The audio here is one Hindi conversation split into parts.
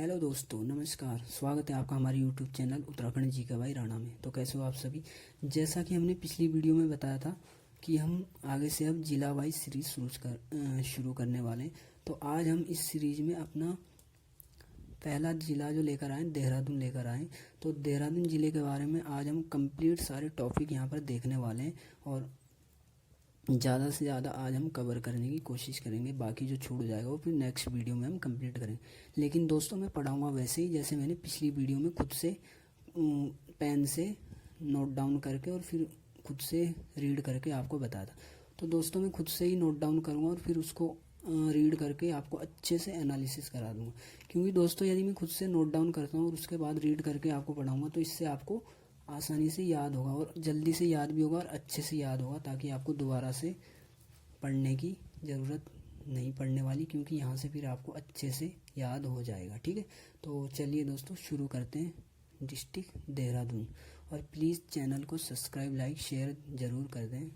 हेलो दोस्तों, नमस्कार। स्वागत है आपका हमारे यूट्यूब चैनल उत्तराखंड जी का भाई राणा में। तो कैसे हो आप सभी। जैसा कि हमने पिछली वीडियो में बताया था कि हम आगे से अब जिला वाइज सीरीज शुरू करने वाले हैं। तो आज हम इस सीरीज में अपना पहला जिला जो लेकर आए, देहरादून लेकर आए। तो देहरादून ज़िले के बारे में आज हम कंप्लीट सारे टॉपिक यहाँ पर देखने वाले हैं और ज़्यादा से ज़्यादा आज हम कवर करने की कोशिश करेंगे। बाकी जो छूट जाएगा वो फिर नेक्स्ट वीडियो में हम कंप्लीट करेंगे। लेकिन दोस्तों, मैं पढ़ाऊँगा वैसे ही जैसे मैंने पिछली वीडियो में खुद से पेन से नोट डाउन करके और फिर खुद से रीड करके आपको बताया था। तो दोस्तों, मैं खुद से ही नोट डाउन करूँगा और फिर उसको रीड करके आपको अच्छे से एनालिसिस करा दूँगा। क्योंकि दोस्तों, यदि मैं खुद से नोट डाउन करता हूँ और उसके बाद रीड करके आपको पढ़ाऊँगा तो इससे आपको आसानी से याद होगा और जल्दी से याद भी होगा और अच्छे से याद होगा, ताकि आपको दोबारा से पढ़ने की ज़रूरत नहीं पड़ने वाली, क्योंकि यहाँ से फिर आपको अच्छे से याद हो जाएगा। ठीक है, तो चलिए दोस्तों शुरू करते हैं। डिस्ट्रिक्ट देहरादून। और प्लीज़ चैनल को सब्सक्राइब, लाइक, शेयर ज़रूर कर दें।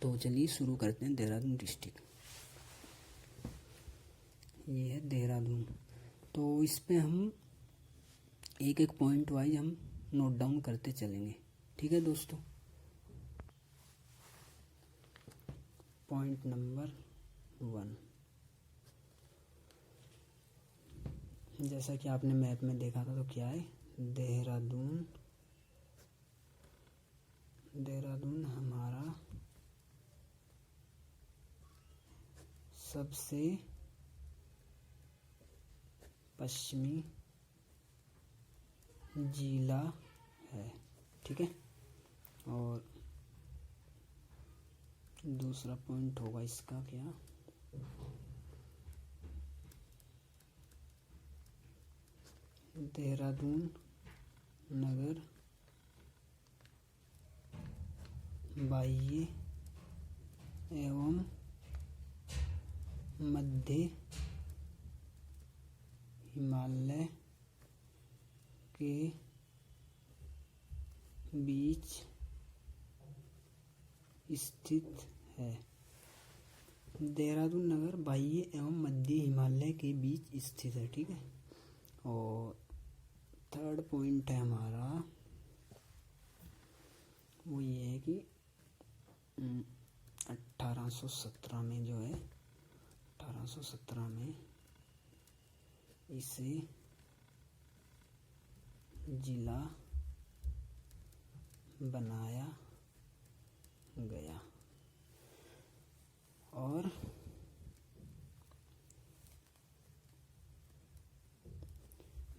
तो चलिए शुरू करते हैं। देहरादून डिस्ट्रिक्ट, ये है देहरादून। तो इस पे हम एक एक पॉइंट वाइज हम नोट डाउन करते चलेंगे। ठीक है दोस्तों। पॉइंट नंबर 1, जैसा कि आपने मैप में देखा था तो क्या है, देहरादून। देहरादून हमारा सबसे पश्चिमी जिला है। ठीक है, और दूसरा पॉइंट होगा इसका क्या, देहरादून नगर बाह्य एवं मध्य हिमालय के बीच स्थित है। देहरादून नगर बाह्य एवं मध्य हिमालय के बीच स्थित है। ठीक है, और थर्ड पॉइंट है हमारा वो ये है कि 1817 में जो है, 1817 में इसे जिला बनाया गया और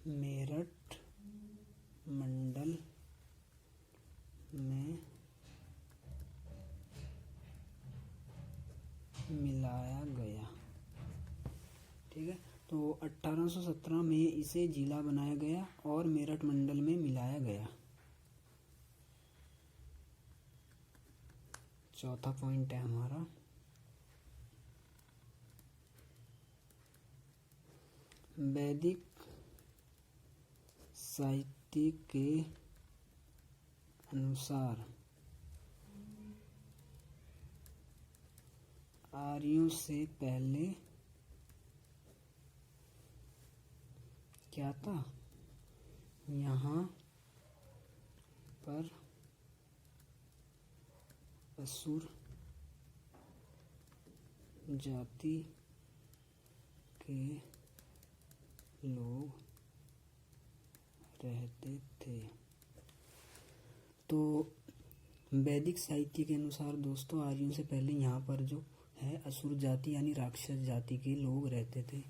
मेरठ मंडल में मिलाया गया। ठीक है, तो 1817 में इसे जिला बनाया गया और मेरठ मंडल में मिलाया गया। चौथा पॉइंट है हमारा वैदिक साहित्य के अनुसार आर्यों से पहले क्या था, यहाँ पर असुर जाति के लोग रहते थे। तो वैदिक साहित्य के अनुसार दोस्तों, आर्यों से पहले यहाँ पर जो है असुर जाति यानी राक्षस जाति के लोग रहते थे,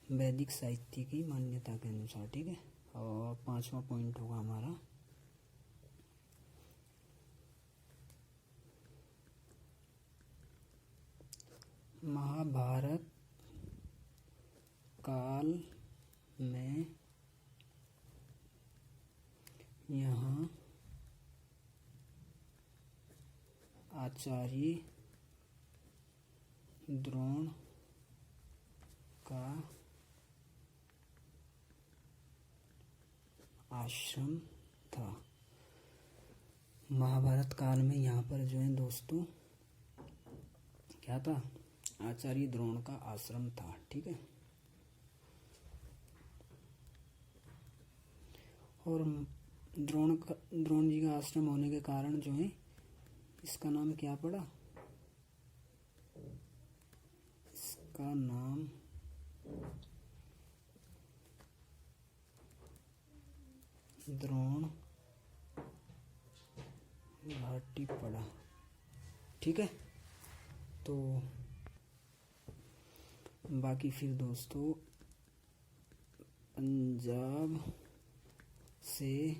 वैदिक साहित्य की मान्यता के अनुसार। ठीक है, और पांचवा पॉइंट होगा हमारा महाभारत काल में यहाँ आचार्य द्रोण का आश्रम था। महाभारत काल में यहाँ पर जो है दोस्तों क्या था, आचार्य द्रोण का आश्रम था। ठीक है, और द्रोण जी का आश्रम होने के कारण जो है इसका नाम क्या पड़ा, इसका नाम द्रोण घाटी पड़ा। ठीक है, तो बाकी फिर दोस्तों पंजाब से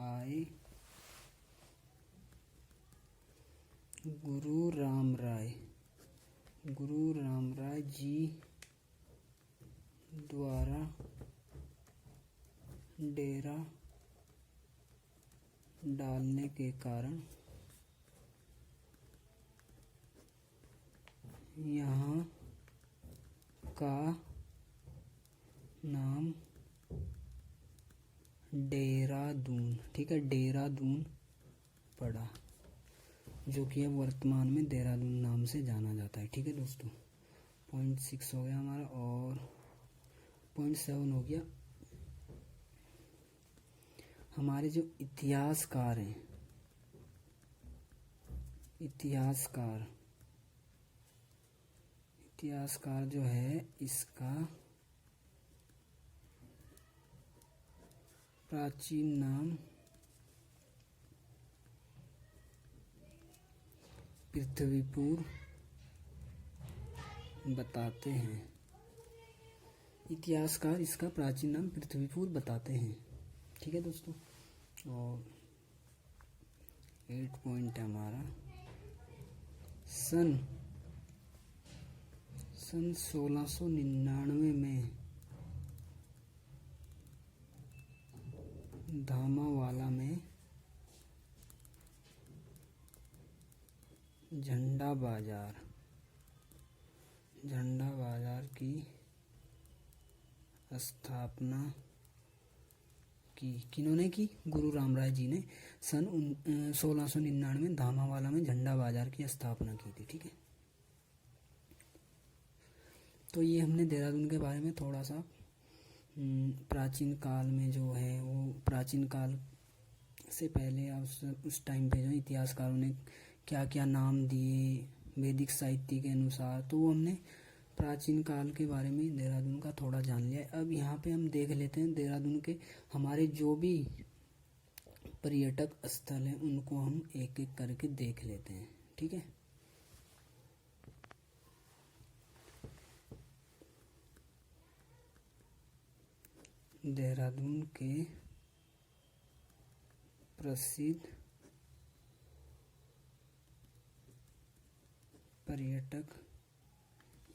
आए गुरु राम राय जी द्वारा डेरा डालने के कारण यहाँ का नाम देहरादून, ठीक है, देहरादून पड़ा, जो कि अब वर्तमान में देहरादून नाम से जाना जाता है। ठीक है दोस्तों, 0.6 हो गया हमारा और 0.7 हो गया हमारे जो इतिहासकार हैं। इतिहासकार जो है इसका प्राचीन नाम पृथ्वीपुर बताते हैं। इतिहासकार इसका प्राचीन नाम पृथ्वीपुर बताते हैं। ठीक है दोस्तों, और 8 पॉइंट है हमारा सन 1699 में धामावाला में झंडा बाजार की स्थापना की। किन्होंने की? गुरु रामराय जी ने सन 1699 में धामावाला में झंडा बाजार की स्थापना की थी। ठीक है, तो ये हमने देहरादून के बारे में थोड़ा सा प्राचीन काल में जो है वो प्राचीन काल से पहले उस टाइम पे जो इतिहासकारों ने क्या क्या नाम दिए वैदिक साहित्य के अनुसार, तो वो हमने प्राचीन काल के बारे में देहरादून का थोड़ा जान लिया। अब यहाँ पे हम देख लेते हैं देहरादून के हमारे जो भी पर्यटक स्थल हैं उनको हम एक एक करके देख लेते हैं। ठीक है, देहरादून के प्रसिद्ध पर्यटक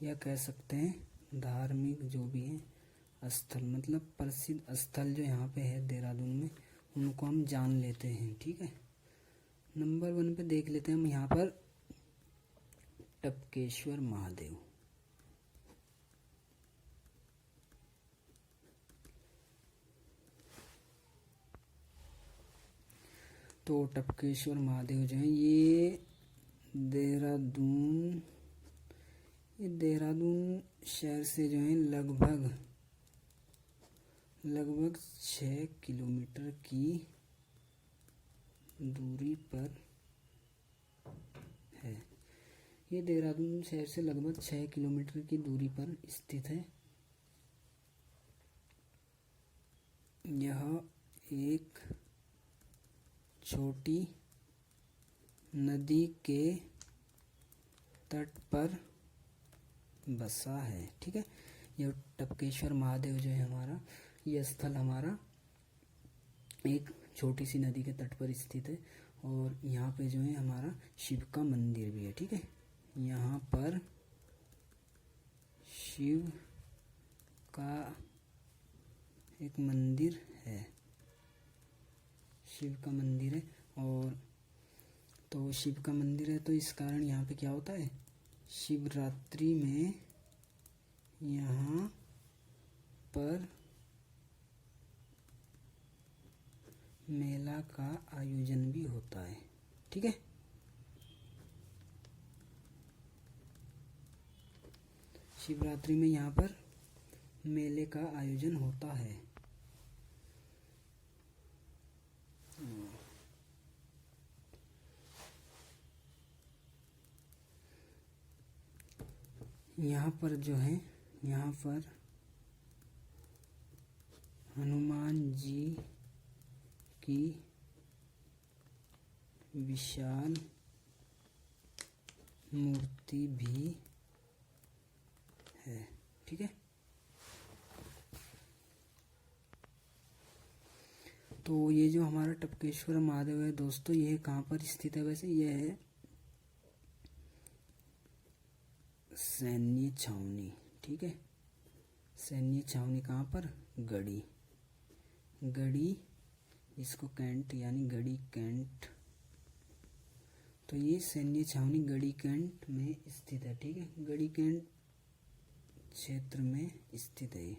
या कह सकते हैं धार्मिक जो भी है स्थल, मतलब प्रसिद्ध स्थल जो यहाँ पे है देहरादून में, उनको हम जान लेते हैं। ठीक है, नंबर 1 पे देख लेते हैं हम यहाँ पर टपकेश्वर महादेव। तो टपकेश्वर महादेव जो है ये देहरादून शहर से जो है लगभग 6 किलोमीटर की दूरी पर है। ये देहरादून शहर से लगभग 6 किलोमीटर की दूरी पर स्थित है। यह एक छोटी नदी के तट पर बसा है। ठीक है, यह टपकेश्वर महादेव जो है हमारा यह स्थल हमारा एक छोटी सी नदी के तट पर स्थित है और यहाँ पे जो है हमारा शिव का मंदिर भी है। ठीक है, यहाँ पर शिव का एक मंदिर है, शिव का मंदिर है। और तो शिव का मंदिर है तो इस कारण यहाँ पे क्या होता है, शिवरात्रि में यहाँ पर मेला का आयोजन भी होता है। ठीक है, शिवरात्रि में यहाँ पर मेले का आयोजन होता है। यहाँ पर जो है, यहाँ पर हनुमान जी की विशाल मूर्ति भी है। ठीक है, तो ये जो हमारा टपकेश्वर महादेव है दोस्तों, ये कहाँ पर स्थित है? वैसे ये है सैन्य छावनी। ठीक है, सैन्य छावनी कहाँ पर? गढ़ी। गढ़ी, इसको कैंट यानी गढ़ी कैंट, तो ये सैन्य छावनी गढ़ी कैंट में स्थित है। ठीक है, गढ़ी कैंट क्षेत्र में स्थित है।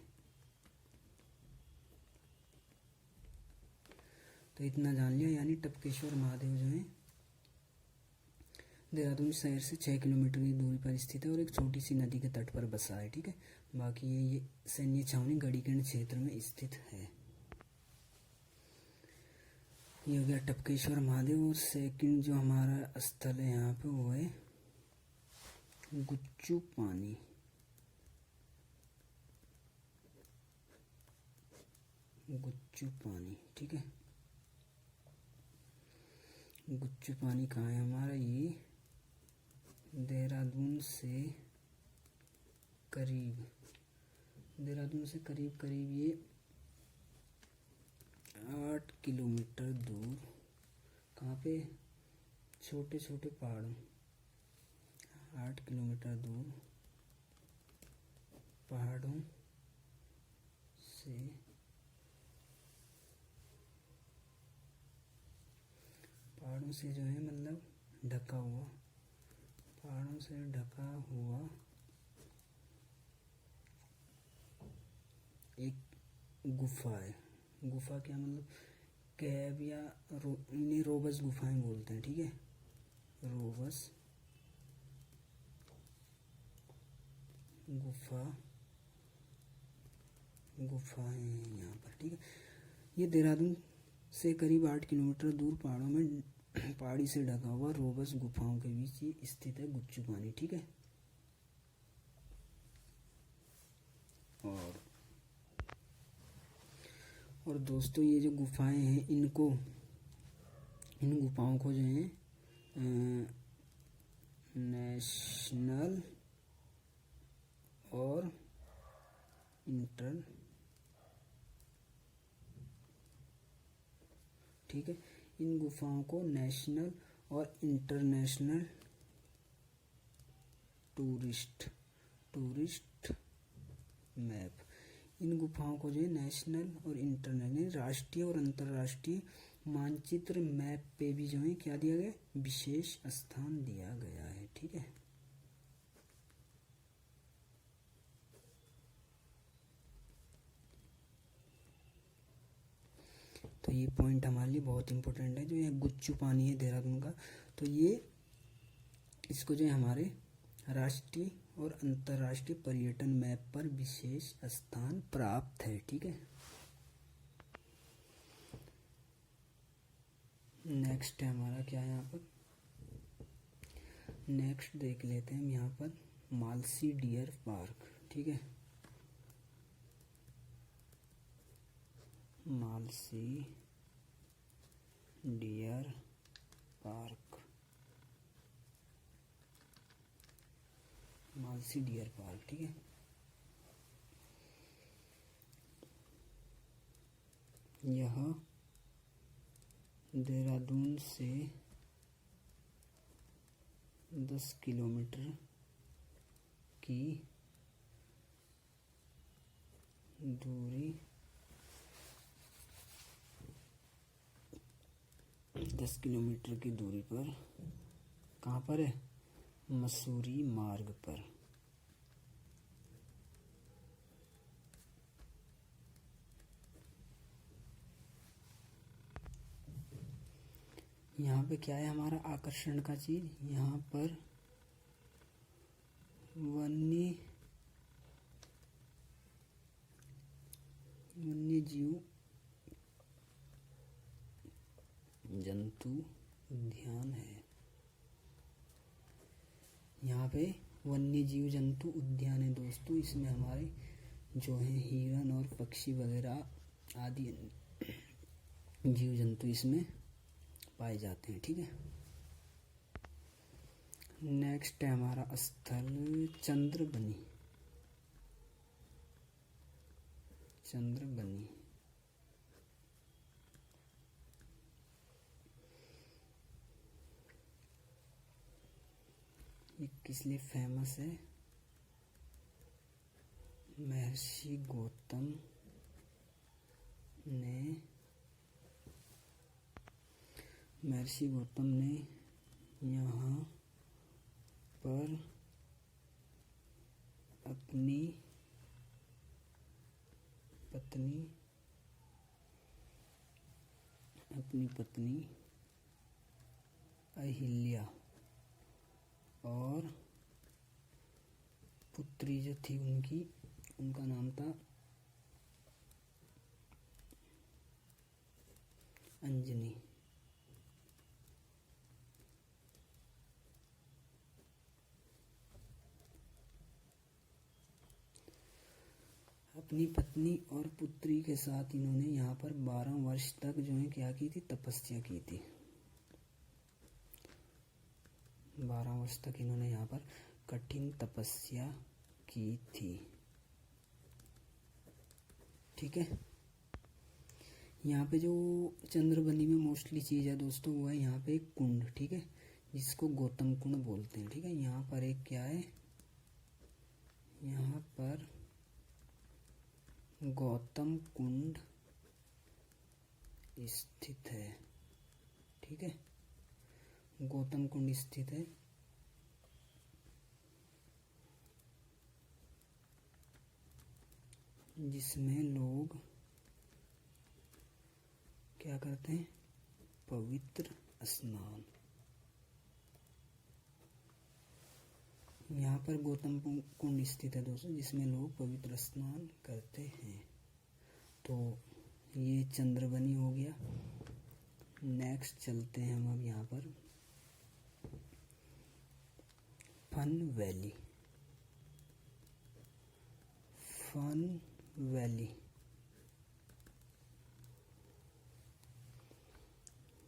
तो इतना जान लिया, यानी टपकेश्वर महादेव जो है देहरादून शहर से 6 किलोमीटर की दूरी पर स्थित है और एक छोटी सी नदी के तट पर बसा है। ठीक है, बाकी ये सैन्य छावनी गढ़ीकेंड क्षेत्र में स्थित है। ये हो गया टपकेश्वर महादेव। और सेकंड जो हमारा स्थल है यहाँ पे वो है गुच्चू पानी। गुच्चू पानी, ठीक है, गुच्चू पानी कहाँ है हमारा? ये देहरादून से करीब ये 8 किलोमीटर दूर, कहाँ पे? छोटे छोटे पहाड़ों, 8 किलोमीटर दूर पहाड़ों से जो है मतलब ढका हुआ, पहाड़ों से ढका हुआ एक गुफा है। गुफा क्या मतलब? कैव या इन्हें रोबस गुफाएं बोलते हैं। ठीक है, रोबस गुफाएं हैं यहाँ पर। ठीक है, ये देहरादून से करीब 8 किलोमीटर दूर पहाड़ों में पहाड़ी से ढका हुआ रोबस गुफाओं के बीच ये स्थित है गुच्चू पानी। ठीक है, और दोस्तों ये जो गुफाएं हैं इन गुफाओं को जो है नेशनल और ठीक है, इन गुफाओं को नेशनल और इंटरनेशनल टूरिस्ट मैप, इन गुफाओं को जो है नेशनल और इंटरनेशनल, राष्ट्रीय और अंतर्राष्ट्रीय मानचित्र मैप पे भी जो है क्या दिया गया? विशेष स्थान दिया गया है। ठीक है, तो ये पॉइंट हमारे लिए बहुत इंपॉर्टेंट है। जो ये गुच्चू पानी है देहरादून का, तो ये इसको जो है हमारे राष्ट्रीय और अंतर्राष्ट्रीय पर्यटन मैप पर विशेष स्थान प्राप्त है। ठीक है, नेक्स्ट है हमारा क्या है यहाँ पर? नेक्स्ट देख लेते हैं हम यहाँ पर मालसी डियर पार्क। ठीक है, Malsi deer park, Malsi deer park. ठीक है, यह देहरादून से 10 किलोमीटर की दूरी 10 किलोमीटर की दूरी पर कहाँ पर है? मसूरी मार्ग पर। यहाँ पे क्या है हमारा आकर्षण का चीज? यहाँ पर वन्य जीव जंतु उद्यान है। यहाँ पे वन्य जीव जंतु उद्यान है दोस्तों। इसमें हमारे जो है हिरण और पक्षी वगैरह आदि जीव जंतु इसमें पाए जाते हैं। ठीक है, नेक्स्ट है हमारा स्थल चंद्रबनी। चंद्रबनी ये किस लिए फेमस है? महर्षि गौतम ने यहाँ पर अपनी पत्नी अहिल्या और पुत्री जो थी उनका नाम था अंजनी। अपनी पत्नी और पुत्री के साथ इन्होंने यहाँ पर 12 वर्ष तक जो है क्या की थी? तपस्या की थी। 12 वर्ष तक इन्होंने यहाँ पर कठिन तपस्या की थी। ठीक है, यहाँ पे जो चंद्रबनी में मोस्टली चीज़ है दोस्तों वो है यहाँ पे एक कुंड। ठीक है, जिसको गौतम कुंड बोलते हैं। ठीक है, यहाँ पर एक क्या है? यहाँ पर गौतम कुंड स्थित है। ठीक है, गौतम कुंड स्थित है। जिसमें लोग क्या करते हैं? पवित्र स्नान। यहाँ पर गौतम कुंड स्थित है दोस्तों, जिसमें लोग पवित्र स्नान करते हैं। तो ये चंद्रबनी हो गया। नेक्स्ट चलते हैं हम अब यहाँ पर फन वैली। फन वैली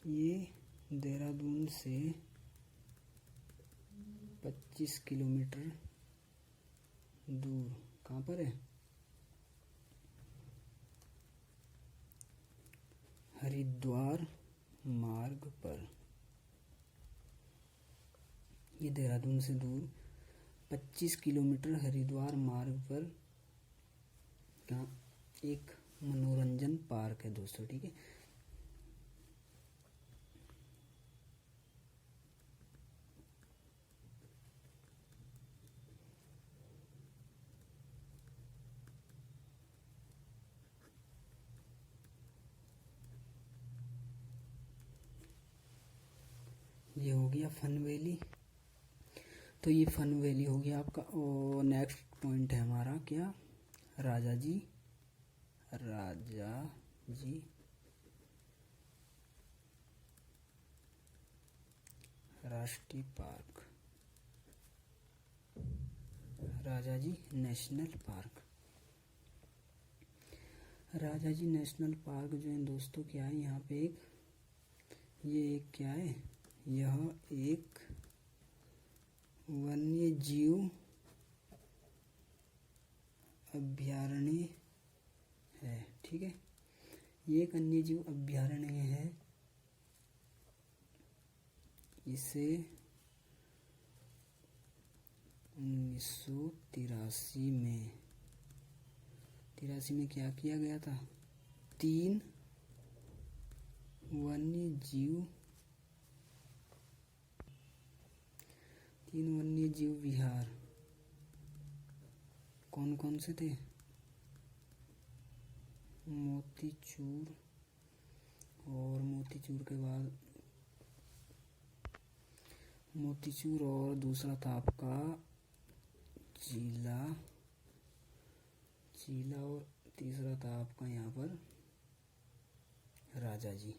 ये देहरादून से 25 किलोमीटर दूर कहाँ पर है? हरिद्वार मार्ग पर। ये देहरादून से दूर 25 किलोमीटर हरिद्वार मार्ग पर का एक मनोरंजन पार्क है दोस्तों। ठीक है, ये हो गया फन वैली। तो ये फन वैली हो गया आपका। और नेक्स्ट पॉइंट है हमारा क्या? राजा जी राष्ट्रीय park, Rajaji national park. Rajaji national park जो है दोस्तों क्या है? यहाँ पे ये एक क्या है? यह एक वन्य जीव अभयारण्य है। ठीक है, ये एक वन्य जीव अभयारण्य है। इसे 1983 में क्या किया गया था? 3 वन्य जीव विहार। कौन कौन से थे? मोतीचूर, और मोतीचूर के बाद मोतीचूर, और दूसरा था आपका चीला, और तीसरा था आपका यहाँ पर राजा जी।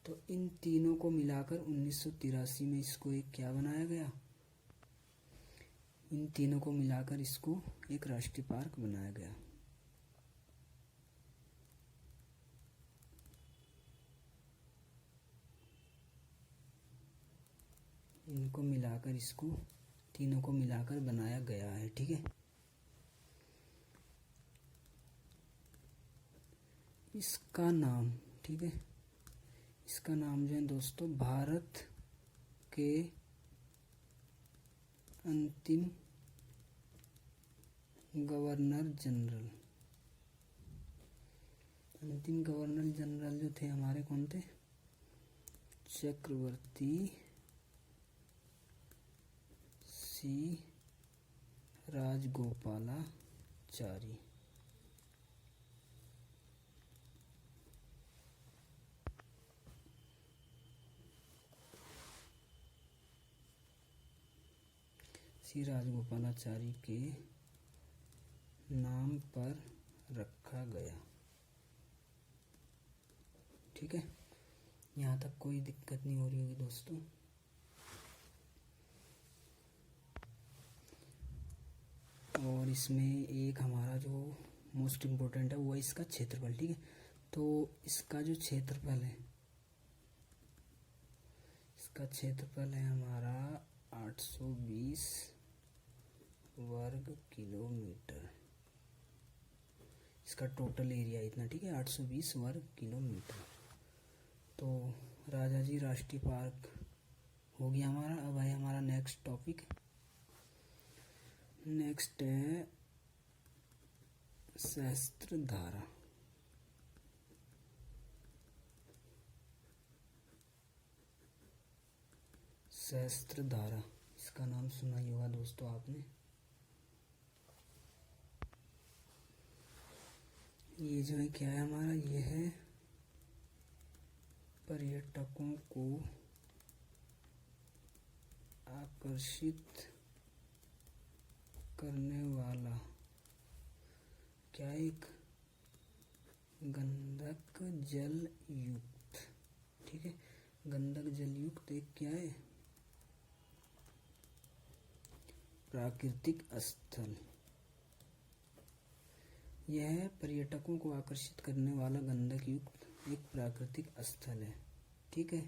तो इन तीनों को मिलाकर 1983 में इसको एक क्या बनाया गया, इन तीनों को मिलाकर इसको एक राष्ट्रीय पार्क बनाया गया। इनको मिलाकर इसको तीनों को मिलाकर बनाया गया है। ठीक है, इसका नाम, ठीक है, इसका नाम जो है दोस्तों भारत के अंतिम गवर्नर जनरल, अंतिम गवर्नर जनरल जो थे हमारे कौन थे, चक्रवर्ती सी राजगोपालाचारी। सी राजगोपालाचारी के नाम पर रखा गया। ठीक है, यहाँ तक कोई दिक्कत नहीं हो रही होगी दोस्तों। और इसमें एक हमारा जो मोस्ट इम्पोर्टेंट है वो है इसका क्षेत्रफल। ठीक है, तो इसका जो क्षेत्रफल है, इसका क्षेत्रफल है हमारा 820 वर्ग किलोमीटर। इसका टोटल एरिया इतना, ठीक है, 820 वर्ग किलोमीटर। तो राजाजी राष्ट्रीय पार्क हो गया हमारा। अब है हमारा नेक्स्ट टॉपिक, नेक्स्ट है सहस्त्रधारा। सहस्त्रधारा, इसका नाम सुना ही होगा दोस्तों आपने। ये जो है क्या है हमारा, ये है पर्यटकों को आकर्षित करने वाला क्या, एक गंधक जल युक्त, ठीक है, गंधक जल युक्त एक क्या है, प्राकृतिक स्थल। यह पर्यटकों को आकर्षित करने वाला गंधक युक्त एक प्राकृतिक स्थल है। ठीक है,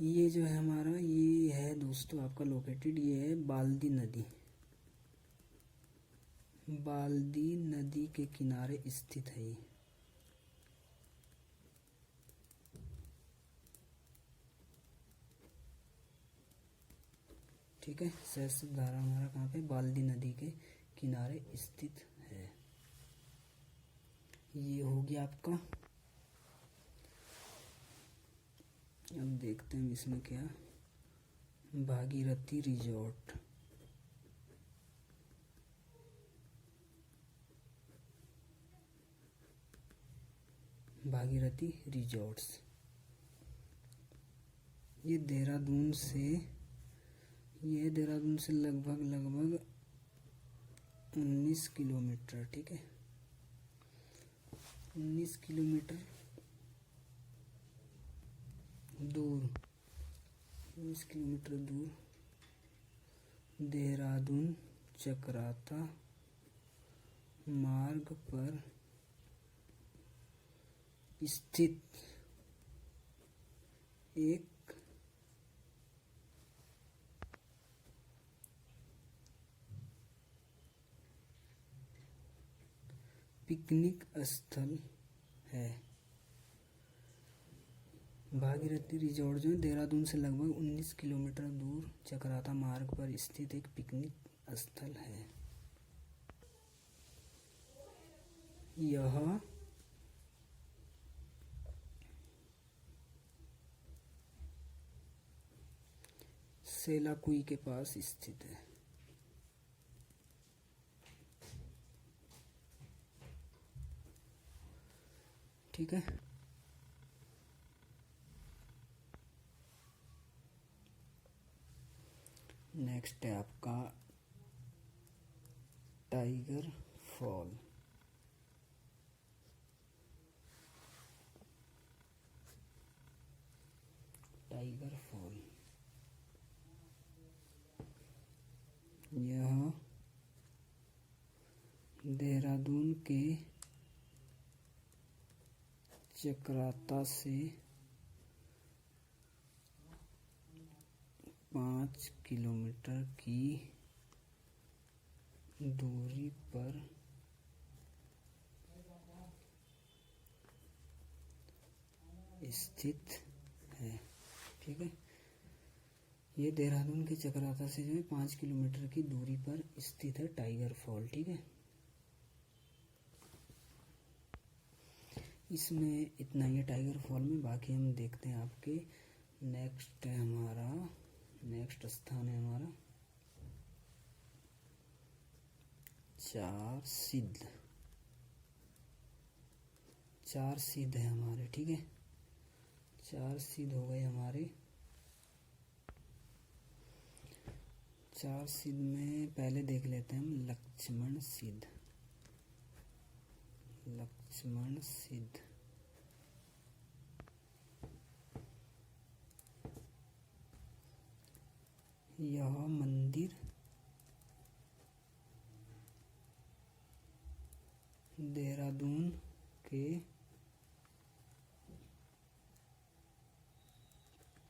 ये जो है हमारा, ये है दोस्तों आपका लोकेटेड, ये है बाल्दी नदी, बाल्दी नदी के किनारे स्थित है ये। ठीक है, सहस्त्रधारा हमारा कहाँ पे, बाल्दी नदी के किनारे स्थित है। ये हो गया आपका। अब देखते हैं इसमें क्या, भागीरथी रिजॉर्ट। भागीरथी रिजॉर्ट्स, ये देहरादून से लगभग 19 किलोमीटर, ठीक है, 19 किलोमीटर दूर, 19 किलोमीटर दूर देहरादून चकराता मार्ग पर स्थित एक पिकनिक स्थल है। भागीरथी रिजॉर्ट जो है देहरादून से लगभग 19 किलोमीटर दूर चकराता मार्ग पर स्थित एक पिकनिक स्थल है। यह सेलाकुई के पास स्थित है। ठीक है, नेक्स्ट है आपका टाइगर फॉल। Tiger fall. यह देहरादून के चकराता से 5 किलोमीटर की दूरी पर स्थित है। ठीक है, ये देहरादून के चकराता से जो है 5 किलोमीटर की दूरी पर स्थित है टाइगर फॉल। ठीक है, इसमें इतना ही है टाइगर फॉल में। बाकी हम देखते हैं आपके नेक्स्ट स्थान है हमारा चार सिद्ध है हमारे। ठीक है, 4 सिद्ध हो गए हमारे। 4 सिद्ध में पहले देख लेते हैं हम लक्ष्मण सिद्ध। यह मंदिर देहरादून के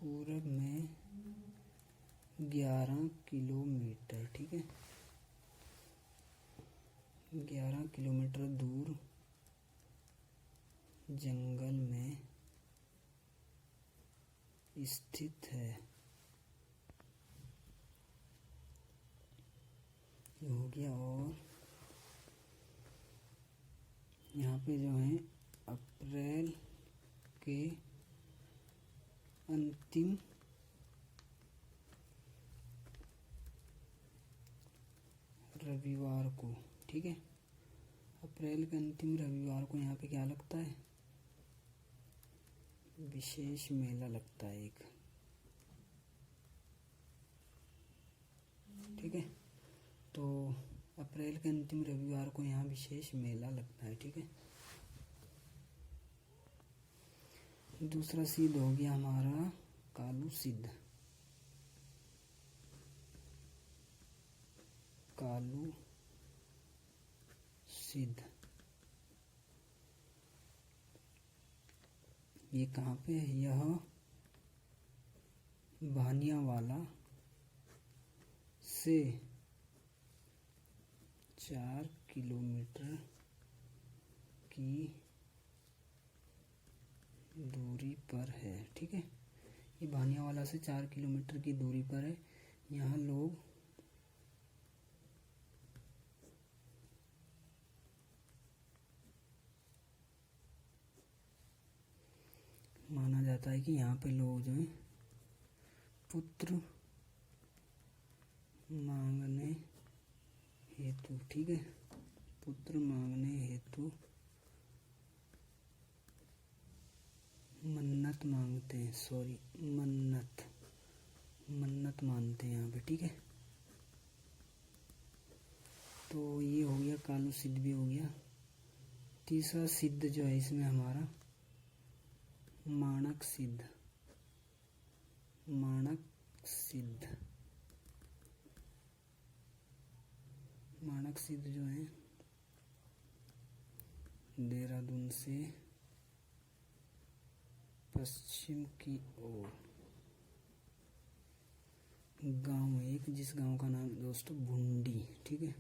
पूरब में 11 किलोमीटर, ठीक है, 11 किलोमीटर दूर जंगल में स्थित है। ये हो गया। और यहाँ पे जो है अप्रैल के अंतिम रविवार को, ठीक है, अप्रैल के अंतिम रविवार को यहाँ पे क्या लगता है, विशेष मेला लगता है एक। ठीक है, तो अप्रैल के अंतिम रविवार को यहाँ विशेष मेला लगता है। ठीक है, दूसरा सिद्ध हो गया हमारा कालू सिद्ध। ये कहाँ पे है, यह भानियावाला से 4 किलोमीटर की दूरी पर है। ठीक है, ये भानियावाला से 4 किलोमीटर की दूरी पर है। यहाँ लोग माना जाता है कि यहाँ पे लोग जो है पुत्र मांगने हेतु, ठीक है, पुत्र मांगने हेतु मन्नत मांगते हैं, मन्नत मानते हैं यहाँ पे। ठीक है, तो ये हो गया, कालू सिद्ध भी हो गया। तीसरा सिद्ध जो है इसमें हमारा माणक सिद्ध। माणक सिद्ध जो है देहरादून से पश्चिम की ओर गांव है एक, जिस गांव का नाम दोस्तों भुंडी। ठीक है,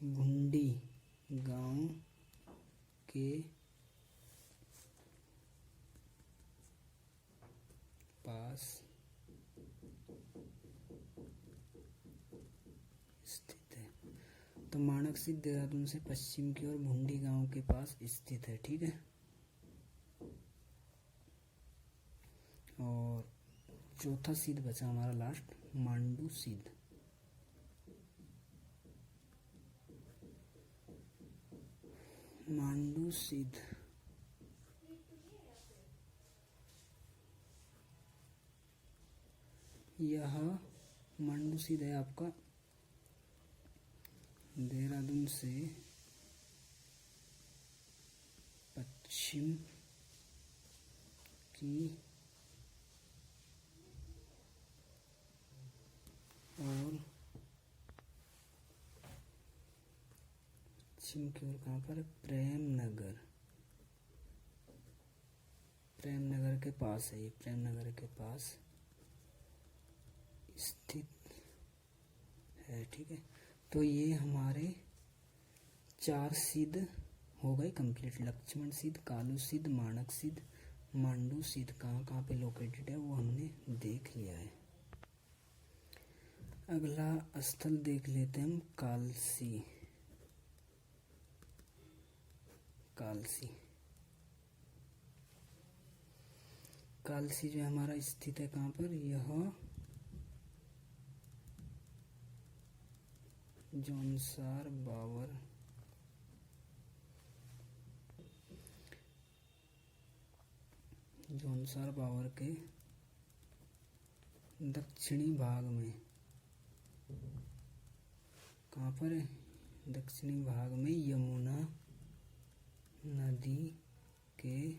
भुंडी गांव के पास स्थित है। तो माणक सिद्ध देहरादून से पश्चिम की ओर भुंडी गांव के पास स्थित है। ठीक है, और चौथा सिद्ध बचा हमारा लास्ट, मांडू सिद्ध। यह मांडू सिद्ध है आपका देहरादून से पश्चिम और पश्चिम की ओर कहाँ पर? प्रेमनगर, प्रेमनगर के पास है ये, प्रेमनगर के पास स्थित है। ठीक है, तो ये हमारे 4 सिद्ध हो गए कंप्लीट। लक्ष्मण सिद्ध, कालू सिद्ध, माणक सिद्ध, मांडू सिद्ध कहाँ कहाँ पे लोकेटेड है वो हमने देख लिया है। अगला स्थल देख लेते हैं हम, कालसी। कालसी, कालसी जो हमारा स्थित है कहाँ पर? यह जौनसार बावर के दक्षिणी भाग में, कहाँ पर है? दक्षिणी भाग में यमुना नदी के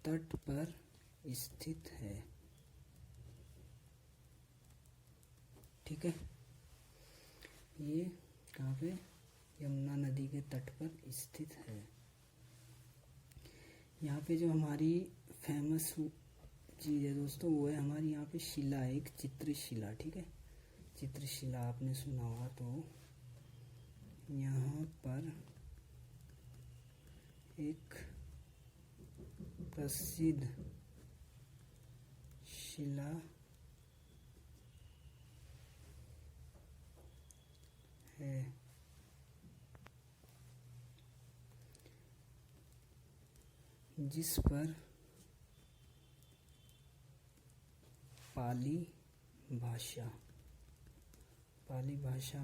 तट पर स्थित है। ठीक है, ये कहाँ पे? यमुना नदी के तट पर स्थित है। यहाँ पे जो हमारी फेमस चीज़ है दोस्तों वो है हमारी यहाँ पे शिला, एक चित्रशिला। ठीक है, चित्रशिला आपने सुना होगा। तो यहाँ पर एक प्रसिद्ध शिला है, जिस पर पाली भाषा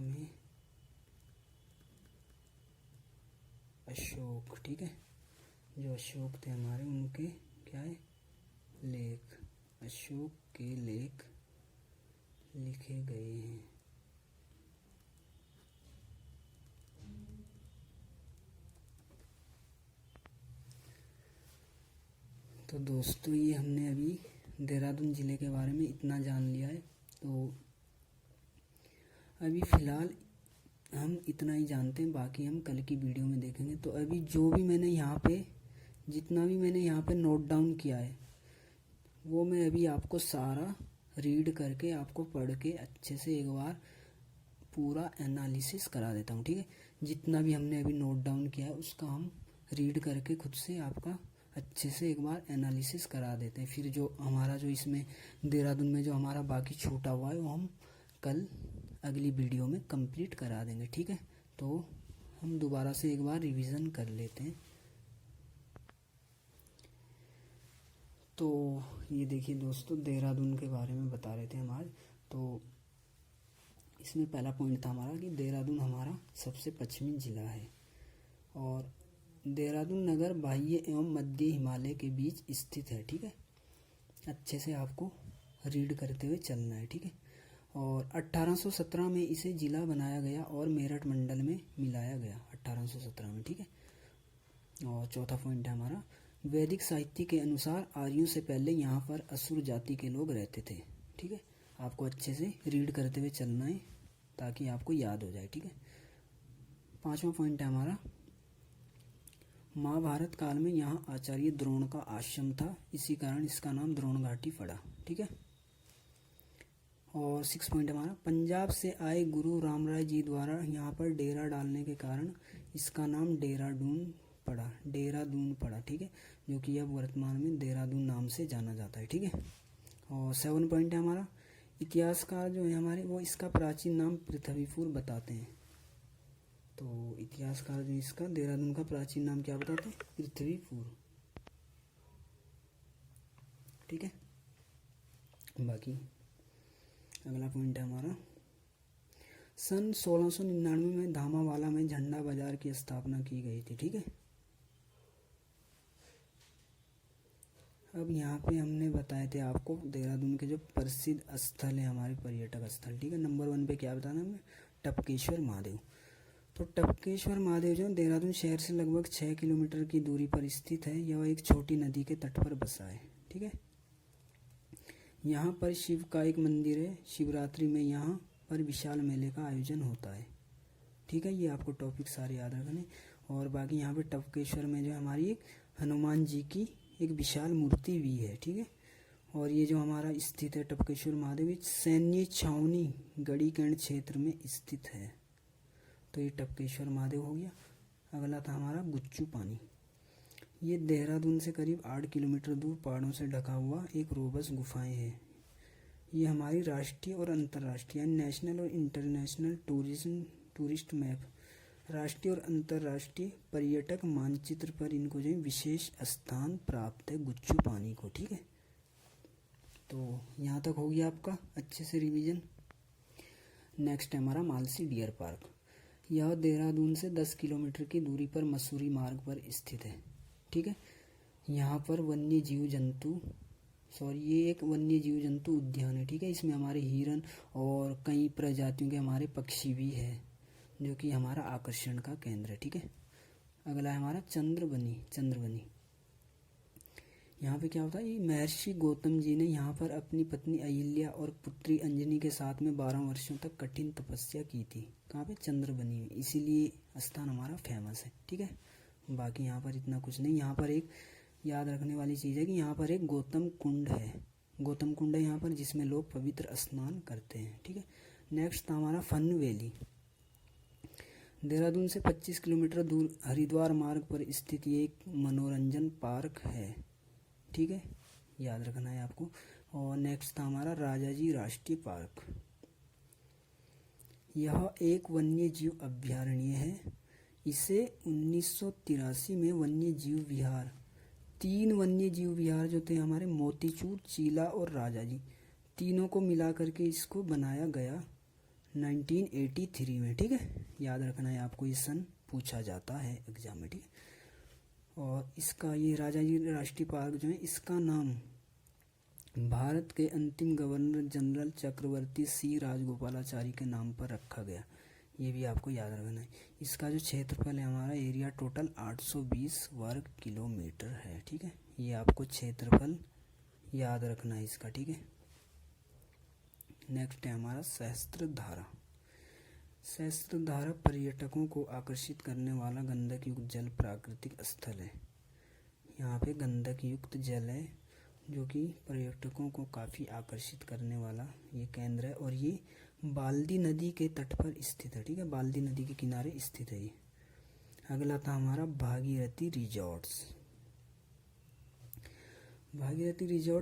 में अशोक, ठीक है, जो अशोक थे हमारे, उनके क्या है? लेख, अशोक के लेख लिखे गए हैं। तो दोस्तों ये हमने अभी देहरादून ज़िले के बारे में इतना जान लिया है। तो अभी फ़िलहाल हम इतना ही जानते हैं, बाकी हम कल की वीडियो में देखेंगे। तो अभी जो भी मैंने यहाँ पे, जितना भी मैंने यहाँ पे नोट डाउन किया है वो मैं अभी आपको सारा रीड करके, आपको पढ़ के अच्छे से एक बार पूरा एनालिसिस करा देता हूँ। ठीक है, जितना भी हमने अभी नोट डाउन किया है उसका हम रीड करके खुद से आपका अच्छे से एक बार एनालिसिस करा देते हैं। फिर जो हमारा जो इसमें देहरादून में जो हमारा बाकी छूटा हुआ है वो हम कल अगली वीडियो में कंप्लीट करा देंगे। ठीक है, तो हम दोबारा से एक बार रिवीजन कर लेते हैं। तो ये देखिए दोस्तों, देहरादून के बारे में बता रहे थे हम आज। तो इसमें पहला पॉइंट था हमारा कि देहरादून हमारा सबसे पश्चिमी ज़िला है और देहरादून नगर बाह्य एवं मध्य हिमालय के बीच स्थित है। ठीक है, अच्छे से आपको रीड करते हुए चलना है। ठीक है, और 1817 में इसे ज़िला बनाया गया और मेरठ मंडल में मिलाया गया 1817 में। ठीक है, और चौथा पॉइंट है हमारा, वैदिक साहित्य के अनुसार आर्यों से पहले यहाँ पर असुर जाति के लोग रहते थे। ठीक है, आपको अच्छे से रीड करते हुए चलना है ताकि आपको याद हो जाए। ठीक है, पांचवा पॉइंट है हमारा, महाभारत काल में यहाँ आचार्य द्रोण का आश्रम था, इसी कारण इसका नाम द्रोण घाटी पड़ा। ठीक है, और 6 पॉइंट हमारा, पंजाब से आए गुरु रामराय जी द्वारा यहाँ पर डेरा डालने के कारण इसका नाम देहरादून पड़ा। ठीक है, जो कि अब वर्तमान में देहरादून नाम से जाना जाता है। ठीक है, और 7 पॉइंट है हमारा, इतिहासकार जो है हमारे वो इसका प्राचीन नाम पृथ्वीपुर बताते हैं। तो इतिहासकार जो इसका देहरादून का प्राचीन नाम क्या बताते हैं? पृथ्वीपुर। ठीक है, बाकी अगला पॉइंट है हमारा, सन 1699 में धामावाला में झंडा बाजार की स्थापना की गई थी। ठीक है, अब यहाँ पे हमने बताए थे आपको देहरादून के जो प्रसिद्ध स्थल है हमारे पर्यटक स्थल। ठीक है, नंबर 1 पे क्या बताना हमें? टपकेश्वर महादेव। तो टपकेश्वर महादेव जो देहरादून शहर से लगभग 6 किलोमीटर की दूरी पर स्थित है। यह एक छोटी नदी के तट पर बसा है। ठीक है, यहाँ पर शिव का एक मंदिर है। शिवरात्रि में यहाँ पर विशाल मेले का आयोजन होता है। ठीक है, ये आपको टॉपिक सारे याद रखने। और बाकी यहाँ पे टपकेश्वर में जो हमारी एक हनुमान जी की एक विशाल मूर्ति भी है। ठीक है, और ये जो हमारा स्थित है टपकेश्वर महादेव सैन्य छावनी गढ़ीकैंड क्षेत्र में स्थित है। तो ये टपकेश्वर महादेव हो गया। अगला था हमारा गुच्चू पानी। ये देहरादून से करीब 8 किलोमीटर दूर पहाड़ों से ढका हुआ एक रोबस गुफाएं है। ये हमारी राष्ट्रीय और अंतर्राष्ट्रीय नेशनल और इंटरनेशनल टूरिस्ट मैप, राष्ट्रीय और अंतर्राष्ट्रीय पर्यटक मानचित्र पर इनको जो विशेष स्थान प्राप्त है गुच्चू पानी को। ठीक है, तो यहाँ तक हो गया आपका अच्छे से रिवीजन। नेक्स्ट है हमारा मालसी डियर पार्क। यह देहरादून से 10 किलोमीटर की दूरी पर मसूरी मार्ग पर स्थित है। ठीक है, यहाँ पर ये एक वन्य जीव जंतु उद्यान है। ठीक है, इसमें हमारे हिरन और कई प्रजातियों के हमारे पक्षी भी है, जो कि हमारा आकर्षण का केंद्र है। ठीक है, अगला है हमारा चंद्रबनी। यहाँ पे क्या होता है, ये महर्षि गौतम जी ने यहाँ पर अपनी पत्नी अहिल्या और पुत्री अंजनी के साथ में 12 वर्षों तक कठिन तपस्या की थी। कहाँ पे, चंद्रबनी में, इसीलिए स्थान हमारा फेमस है। ठीक है, बाकी यहाँ पर इतना कुछ नहीं। यहाँ पर एक याद रखने वाली चीज़ है कि यहाँ पर एक गौतम कुंड है यहाँ पर, जिसमें लोग पवित्र स्नान करते हैं। ठीक है, नेक्स्ट था हमारा फन वैली। देहरादून से 25 किलोमीटर दूर हरिद्वार मार्ग पर स्थित ये एक मनोरंजन पार्क है। ठीक है, याद रखना है आपको। और नेक्स्ट था हमारा राजाजी राष्ट्रीय पार्क। यह एक वन्य जीव अभयारण्य है। इसे 1983 में वन्य जीव विहार, 3 वन्य जीव विहार जो थे हमारे मोतीचूर, चीला और राजाजी, तीनों को मिला करके इसको बनाया गया 1983 में। ठीक है, याद रखना है आपको, ये सन पूछा जाता है एग्जाम में। ठीक है, और इसका ये राजाजी राष्ट्रीय पार्क जो है, इसका नाम भारत के अंतिम गवर्नर जनरल चक्रवर्ती सी राजगोपालाचारी के नाम पर रखा गया। ये भी आपको याद रखना है। इसका जो क्षेत्रफल है हमारा एरिया टोटल 820 वर्ग किलोमीटर है। ठीक है, ये आपको क्षेत्रफल याद रखना है इसका। ठीक है, नेक्स्ट है हमारा सहस्त्रधारा पर्यटकों को आकर्षित करने वाला गंधक युक्त जल प्राकृतिक स्थल है। यहाँ पे गंधक युक्त जल है जो कि पर्यटकों को काफ़ी आकर्षित करने वाला ये केंद्र है, और ये बाल्दी नदी के तट पर स्थित है। ठीक है, बाल्दी नदी के किनारे स्थित है ये। अगला था हमारा भागीरथी रिजॉर्ट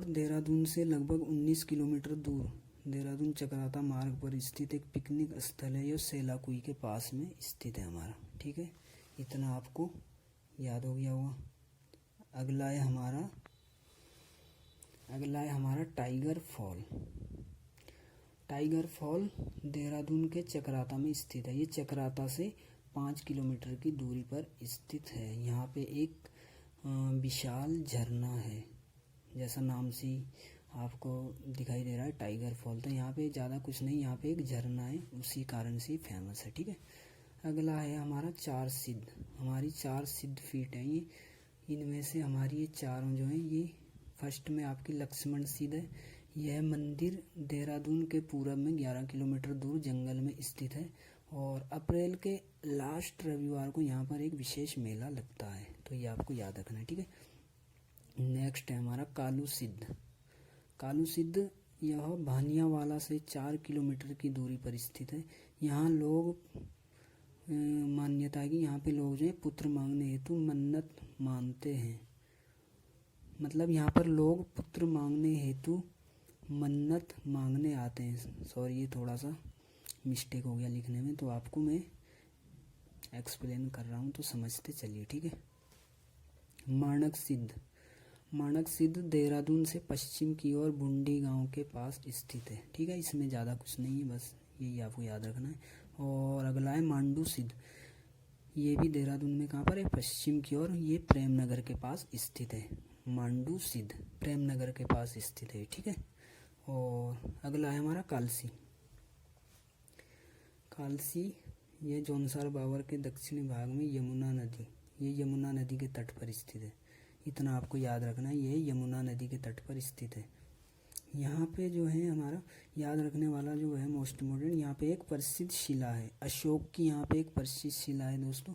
देहरादून से लगभग 19 किलोमीटर दूर देहरादून चकराता मार्ग पर स्थित एक पिकनिक स्थल है। यह सेलाकुई के पास में स्थित है हमारा। ठीक है, इतना आपको याद हो गया होगा। अगला है हमारा टाइगर फॉल देहरादून के चकराता में स्थित है। ये चकराता से 5 किलोमीटर की दूरी पर स्थित है। यहाँ पे एक विशाल झरना है, जैसा नाम से आपको दिखाई दे रहा है टाइगर फॉल। तो यहाँ पे ज़्यादा कुछ नहीं, यहाँ पे एक झरना है, उसी कारण से फेमस है। ठीक है, अगला है हमारा 4 सिद्ध। हमारी 4 सिद्ध फीट है ये। इनमें से हमारी ये चारों जो हैं, ये फर्स्ट में आपकी लक्ष्मण सिद्ध है। यह मंदिर देहरादून के पूरब में 11 किलोमीटर दूर जंगल में स्थित है, और अप्रैल के लास्ट रविवार को यहाँ पर एक विशेष मेला लगता है। तो ये आपको याद रखना है। ठीक है, नेक्स्ट है हमारा कालू सिद्ध। यह भानियावाला से 4 किलोमीटर की दूरी पर स्थित है। यहाँ लोग मान्यता है कि यहाँ पे लोग जो है पुत्र मांगने हेतु मन्नत मानते हैं। मतलब यहाँ पर लोग पुत्र मांगने हेतु मन्नत मांगने आते हैं। सॉरी, ये थोड़ा सा मिस्टेक हो गया लिखने में, तो आपको मैं एक्सप्लेन कर रहा हूँ तो समझते चलिए। ठीक है, माणक सिद्ध देहरादून से पश्चिम की ओर बुंडी गांव के पास स्थित है। ठीक है, इसमें ज़्यादा कुछ नहीं है, बस यही आपको याद रखना है। और अगला है मांडू सिद्ध। ये भी देहरादून में कहाँ पर है, पश्चिम की ओर, ये प्रेमनगर के पास स्थित है। मांडू सिद्ध प्रेमनगर के पास स्थित है। ठीक है, और अगला है हमारा कालसी। ये जौनसार बावर के दक्षिणी भाग में यमुना नदी, ये यमुना नदी के तट पर स्थित है। इतना आपको याद रखना है, ये यमुना नदी के तट पर स्थित है। यहाँ पे जो है हमारा याद रखने वाला जो है मोस्ट इम्पोर्टेंट, यहाँ पे एक प्रसिद्ध शिला है अशोक की। यहाँ पे एक प्रसिद्ध शिला है दोस्तों,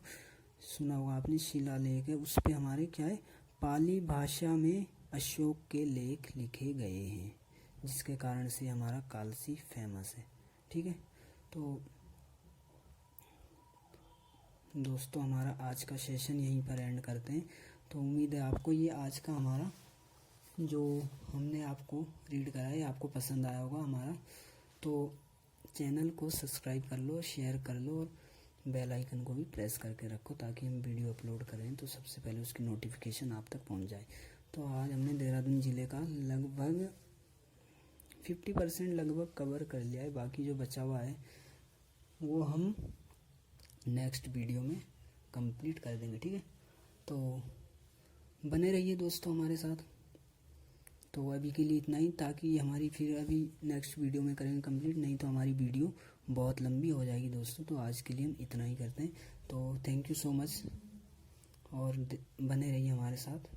सुना होगा आपने, शिलालेख है। उस पे हमारे क्या है, पाली भाषा में अशोक के लेख लिखे गए हैं, जिसके कारण से हमारा कालसी फेमस है। ठीक है, तो दोस्तों हमारा आज का सेशन यहीं पर एंड करते हैं। तो उम्मीद है आपको ये आज का हमारा जो हमने आपको रीड कराया है आपको पसंद आया होगा हमारा। तो चैनल को सब्सक्राइब कर लो, शेयर कर लो और बेल आइकन को भी प्रेस करके रखो, ताकि हम वीडियो अपलोड करें तो सबसे पहले उसकी नोटिफिकेशन आप तक पहुंच जाए। तो आज हमने देहरादून ज़िले का लगभग 50% लगभग कवर कर लिया है। बाकी जो बचा हुआ है वो हम नेक्स्ट वीडियो में कंप्लीट कर देंगे। ठीक है, तो बने रहिए दोस्तों हमारे साथ। तो अभी के लिए इतना ही, ताकि हमारी फिर अभी नेक्स्ट वीडियो में करेंगे कंप्लीट, नहीं तो हमारी वीडियो बहुत लंबी हो जाएगी दोस्तों। तो आज के लिए हम इतना ही करते हैं। तो थैंक यू सो मच और बने रहिए हमारे साथ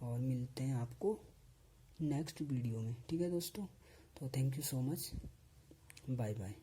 और मिलते हैं आपको नेक्स्ट वीडियो में। ठीक है दोस्तों, तो thank you so much, bye bye.